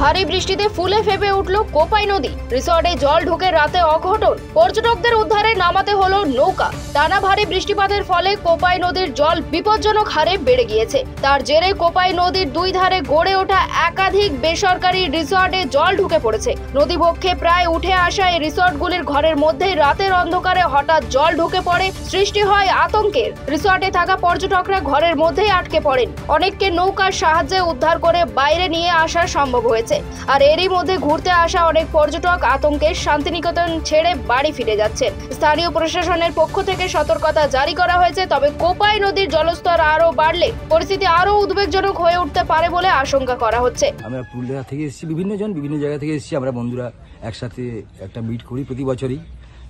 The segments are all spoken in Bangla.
ভারী বৃষ্টিতে ফুলে ফেপে উঠল কোপাই নদী। রিসর্টে জল ঢুকে রাতে অঘটন, পর্যটকদের উদ্ধারে নামাতে হলো নৌকা। টানা ভারী বৃষ্টিপাতের ফলে কোপাই নদীর জল বিপজ্জনক হারে বেড়ে গিয়েছে। তার জেরে কোপাই নদীর দুই ধারে গড়ে ওঠা একাধিক বেসরকারি রিসর্টে জল ঢুকে পড়েছে। নদীবক্ষে প্রায় উঠে আসা এই রিসর্টগুলির ঘরের মধ্যে রাতের অন্ধকারে হঠাৎ জল ঢুকে পড়ে, সৃষ্টি হয় আতঙ্কের। রিসর্টে থাকা পর্যটকরা ঘরের মধ্যেই আটকে পড়েন। অনেককে নৌকার সাহায্যে উদ্ধার করে বাইরে নিয়ে আসা সম্ভব হয়েছে। আর এরই মধ্যে ঘুরতে আসা অনেক পর্যটক আতঙ্কে শান্তিনিকেতন ছেড়ে বাড়ি ফিরে যাচ্ছেন। স্থানীয় প্রশাসনের পক্ষ থেকে সতর্কতা জারি করা হয়েছে। তবে কোপাই নদীর জলস্তর আরো বাড়লে পরিস্থিতি আরো উদ্বেগজনক হয়ে উঠতে পারে বলে আশঙ্কা করা হচ্ছে। আমরা পুরুলিয়া থেকে এসেছি, বিভিন্ন জায়গা থেকে এসেছি। আমরা বন্ধুরা একসাথে একটা মিট করি প্রতি বছরই।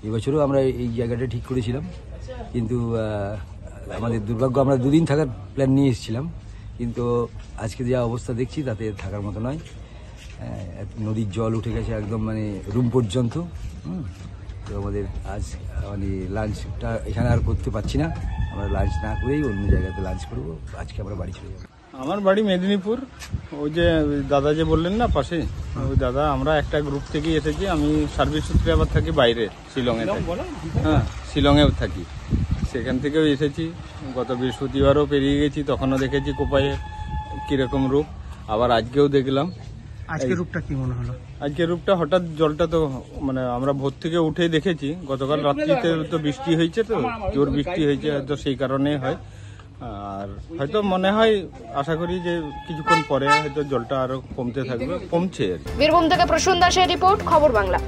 এবছরও আমরা এই জায়গাটা ঠিক করেছিলাম, কিন্তু আমাদের দুর্ভাগ্য, আমরা দুদিন থাকার প্ল্যান নিয়ে এসেছিলাম, কিন্তু আজকে যা অবস্থা দেখছি তাতে থাকার মতো নয়। নদীর জল উঠে গেছে একদম, মানে রুম পর্যন্ত। তো আমাদের আজ মানে লাঞ্চটা এখানে আর করতে পারছি না। আমরা লাঞ্চ না করেই অন্য জায়গাতে লাঞ্চ করবো। আজকে আমরা বাড়ি চলে যাবো। আমার বাড়ি মেদিনীপুর। ওই যে দাদা যে বললেন না পাশে, ওই দাদা, আমরা একটা গ্রুপ থেকেই এসেছি। আমি সার্ভিস সূত্রে আবার থাকি বাইরে, শিলংয়ে থাকি। হ্যাঁ, শিলংয়েও থাকি। সেখান থেকেও এসেছি। গত বৃহস্পতিবারও পেরিয়ে গেছি, তখনও দেখেছি কোপাইয়ে কিরকম রূপ। আবার আজকেও দেখলাম। আজকের রূপটা কি মনে হলো? আজকের রূপটা হঠাৎ জলটা তো মানে আমরা ভোর থেকে উঠেই দেখেছি। গতকাল রাত্রিতে তো বৃষ্টি হয়েছে, তো জোর বৃষ্টি হয়েছে, হয়তো সেই কারণে হয়। আর হয়তো মনে হয়, আশা করি যে কিছুক্ষণ পরে হয়তো জলটা আরো কমতে থাকবে, কমছে। বীরভূম থেকে প্রসূন দাসের রিপোর্ট, খবর বাংলা।